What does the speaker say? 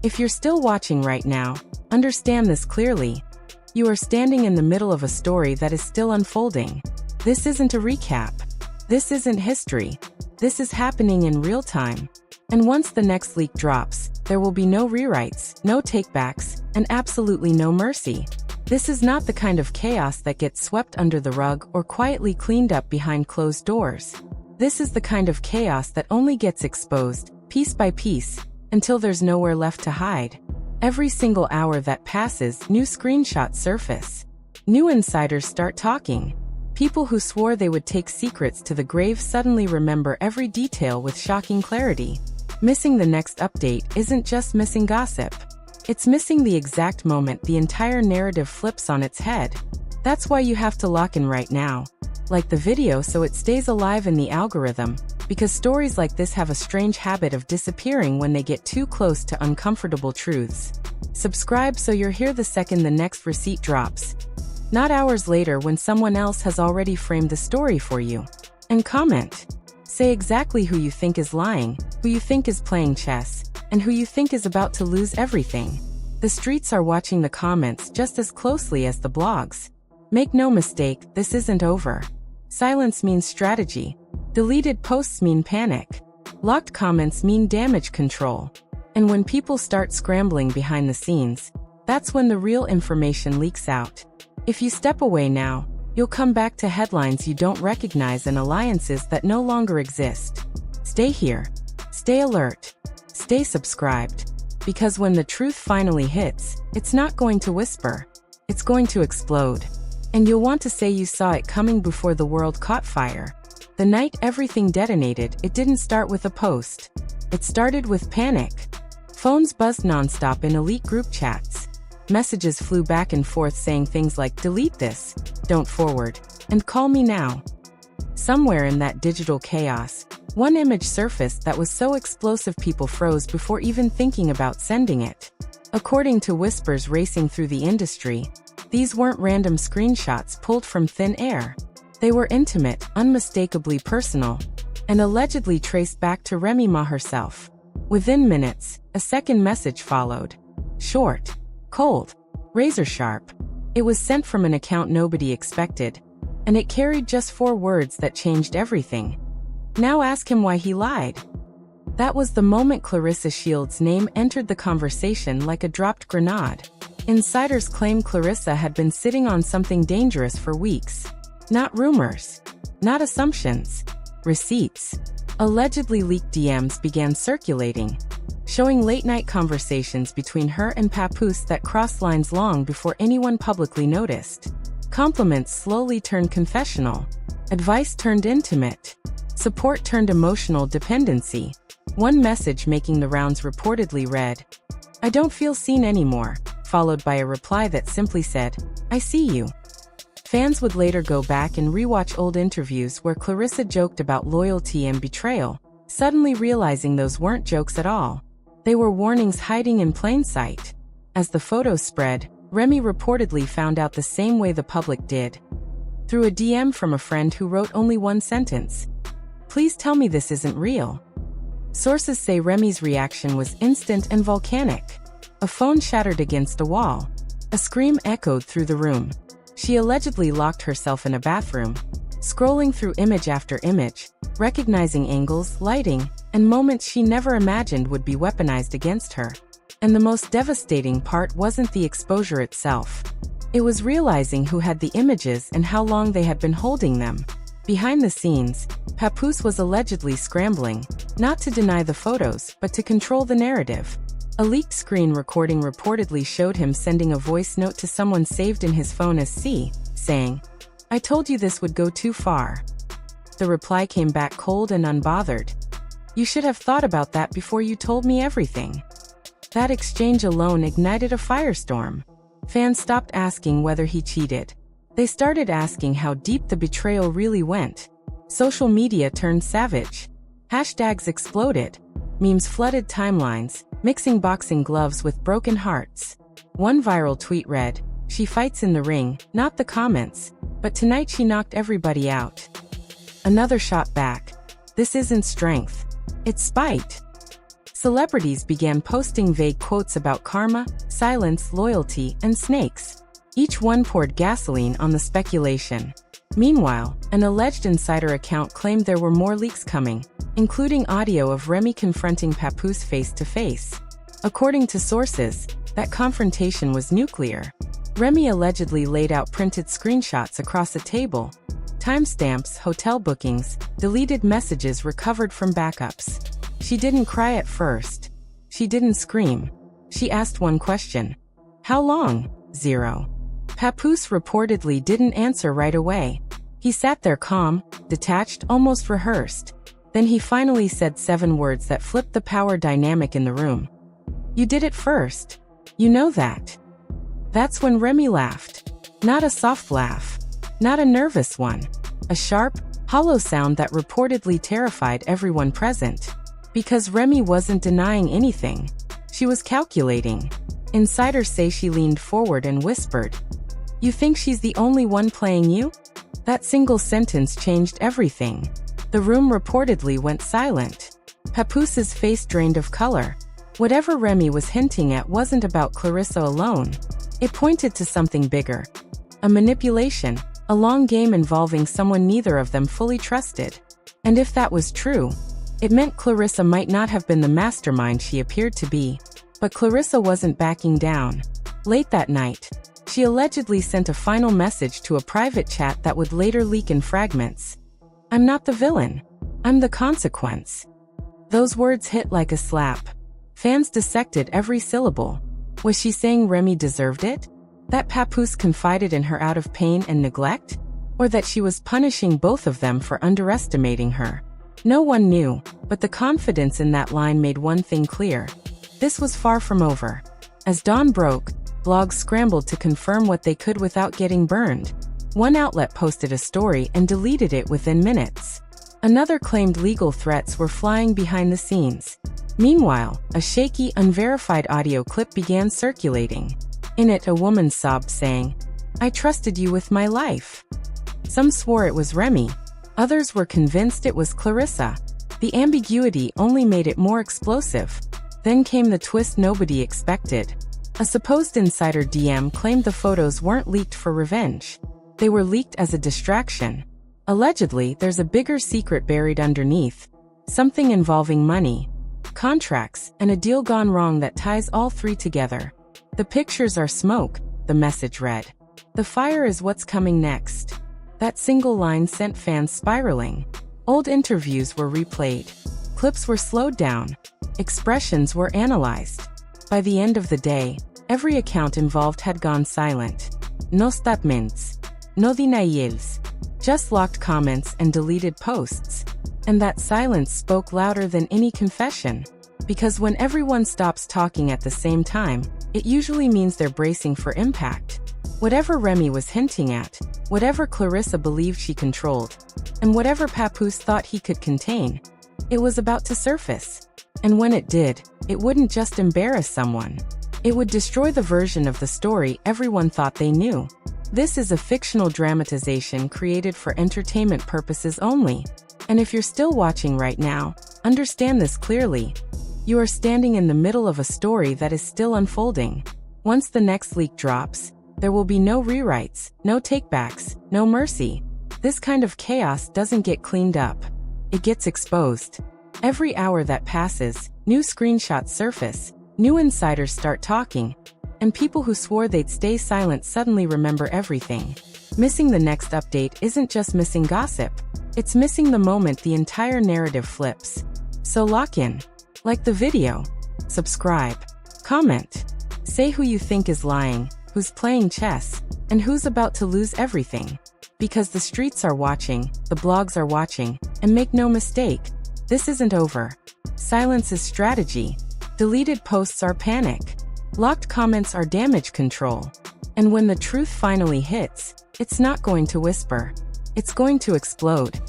If you're still watching right now, understand this clearly. You are standing in the middle of a story that is still unfolding. This isn't a recap. This isn't history. This is happening in real time. And once the next leak drops, there will be no rewrites, no takebacks, and absolutely no mercy. This is not the kind of chaos that gets swept under the rug or quietly cleaned up behind closed doors. This is the kind of chaos that only gets exposed, piece by piece, until there's nowhere left to hide. Every single hour that passes, new screenshots surface. New insiders start talking. People who swore they would take secrets to the grave suddenly remember every detail with shocking clarity. Missing the next update isn't just missing gossip. It's missing the exact moment the entire narrative flips on its head. That's why you have to lock in right now. Like the video so it stays alive in the algorithm, because stories like this have a strange habit of disappearing when they get too close to uncomfortable truths. Subscribe so you're here the second the next receipt drops, not hours later when someone else has already framed the story for you. And comment. Say exactly who you think is lying, who you think is playing chess, and who you think is about to lose everything. The streets are watching the comments just as closely as the blogs. Make no mistake, this isn't over. Silence means strategy. Deleted posts mean panic. Locked comments mean damage control. And when people start scrambling behind the scenes, that's when the real information leaks out. If you step away now, you'll come back to headlines you don't recognize and alliances that no longer exist. Stay here. Stay alert. Stay subscribed. Because when the truth finally hits, it's not going to whisper. It's going to explode. And you'll want to say you saw it coming before the world caught fire. The night everything detonated, it didn't start with a post. It started with panic. Phones buzzed nonstop in elite group chats. Messages flew back and forth saying things like, delete this, don't forward, and call me now. Somewhere in that digital chaos, one image surfaced that was so explosive people froze before even thinking about sending it. According to whispers racing through the industry, these weren't random screenshots pulled from thin air. They were intimate, unmistakably personal, and allegedly traced back to Remy Ma herself. Within minutes, a second message followed. Short, cold, razor sharp. It was sent from an account nobody expected, and it carried just 4 words that changed everything. Now ask him why he lied. That was the moment Claressa Shields' name entered the conversation like a dropped grenade. Insiders claim Claressa had been sitting on something dangerous for weeks. Not rumors. Not assumptions. Receipts. Allegedly leaked DMs began circulating, showing late-night conversations between her and Papoose that crossed lines long before anyone publicly noticed. Compliments slowly turned confessional. Advice turned intimate. Support turned emotional dependency. One message making the rounds reportedly read, "I don't feel seen anymore," followed by a reply that simply said, "I see you." Fans would later go back and rewatch old interviews where Claressa joked about loyalty and betrayal, suddenly realizing those weren't jokes at all. They were warnings hiding in plain sight. As the photos spread, Remy reportedly found out the same way the public did. Through a DM from a friend who wrote only one sentence. "Please tell me this isn't real." Sources say Remy's reaction was instant and volcanic. A phone shattered against a wall. A scream echoed through the room. She allegedly locked herself in a bathroom, scrolling through image after image, recognizing angles, lighting, and moments she never imagined would be weaponized against her. And the most devastating part wasn't the exposure itself. It was realizing who had the images and how long they had been holding them. Behind the scenes, Papoose was allegedly scrambling, not to deny the photos, but to control the narrative. A leaked screen recording reportedly showed him sending a voice note to someone saved in his phone as C, saying, "I told you this would go too far." The reply came back cold and unbothered. "You should have thought about that before you told me everything." That exchange alone ignited a firestorm. Fans stopped asking whether he cheated. They started asking how deep the betrayal really went. Social media turned savage. Hashtags exploded. Memes flooded timelines, mixing boxing gloves with broken hearts. One viral tweet read, "She fights in the ring, not the comments, but tonight she knocked everybody out." Another shot back, "This isn't strength. It's spite." Celebrities began posting vague quotes about karma, silence, loyalty, and snakes. Each one poured gasoline on the speculation. Meanwhile, an alleged insider account claimed there were more leaks coming, including audio of Remy confronting Papoose face-to-face. According to sources, that confrontation was nuclear. Remy allegedly laid out printed screenshots across a table, timestamps, hotel bookings, deleted messages recovered from backups. She didn't cry at first. She didn't scream. She asked one question. How long? 0. Papoose reportedly didn't answer right away. He sat there calm, detached, almost rehearsed. Then he finally said 7 words that flipped the power dynamic in the room. You did it first. You know that. That's when Remy laughed. Not a soft laugh. Not a nervous one. A sharp, hollow sound that reportedly terrified everyone present. Because Remy wasn't denying anything. She was calculating. Insiders say she leaned forward and whispered, "You think she's the only one playing you?" That single sentence changed everything. The room reportedly went silent. Papoose's face drained of color. Whatever Remy was hinting at wasn't about Claressa alone. It pointed to something bigger. A manipulation, a long game involving someone neither of them fully trusted. And if that was true, it meant Claressa might not have been the mastermind she appeared to be. But Claressa wasn't backing down. Late that night, she allegedly sent a final message to a private chat that would later leak in fragments. "I'm not the villain. I'm the consequence." Those words hit like a slap. Fans dissected every syllable. Was she saying Remy deserved it? That Papoose confided in her out of pain and neglect? Or that she was punishing both of them for underestimating her? No one knew, but the confidence in that line made one thing clear. This was far from over. As dawn broke, blogs scrambled to confirm what they could without getting burned. One outlet posted a story and deleted it within minutes. Another claimed legal threats were flying behind the scenes. Meanwhile, a shaky, unverified audio clip began circulating. In it, a woman sobbed, saying, "I trusted you with my life." Some swore it was Remy. Others were convinced it was Claressa. The ambiguity only made it more explosive. Then came the twist nobody expected. A supposed insider DM claimed the photos weren't leaked for revenge. They were leaked as a distraction. Allegedly, there's a bigger secret buried underneath. Something involving money, contracts, and a deal gone wrong that ties all three together. "The pictures are smoke," the message read. "The fire is what's coming next." That single line sent fans spiraling. Old interviews were replayed. Clips were slowed down. Expressions were analyzed. By the end of the day, every account involved had gone silent. No statements. No denials. Just locked comments and deleted posts. And that silence spoke louder than any confession. Because when everyone stops talking at the same time, it usually means they're bracing for impact. Whatever Remy was hinting at, whatever Claressa believed she controlled, and whatever Papoose thought he could contain, it was about to surface. And when it did, it wouldn't just embarrass someone. It would destroy the version of the story everyone thought they knew. This is a fictional dramatization created for entertainment purposes only. And if you're still watching right now, understand this clearly. You are standing in the middle of a story that is still unfolding. Once the next leak drops, there will be no rewrites, no takebacks, no mercy. This kind of chaos doesn't get cleaned up. It gets exposed. Every hour that passes, new screenshots surface, new insiders start talking, and people who swore they'd stay silent suddenly remember everything. Missing the next update isn't just missing gossip. It's missing the moment the entire narrative flips. So lock in. Like the video. Subscribe. Comment. Say who you think is lying, who's playing chess, and who's about to lose everything. Because the streets are watching, the blogs are watching, and make no mistake, this isn't over. Silence is strategy. Deleted posts are panic. Locked comments are damage control. And when the truth finally hits, it's not going to whisper. It's going to explode.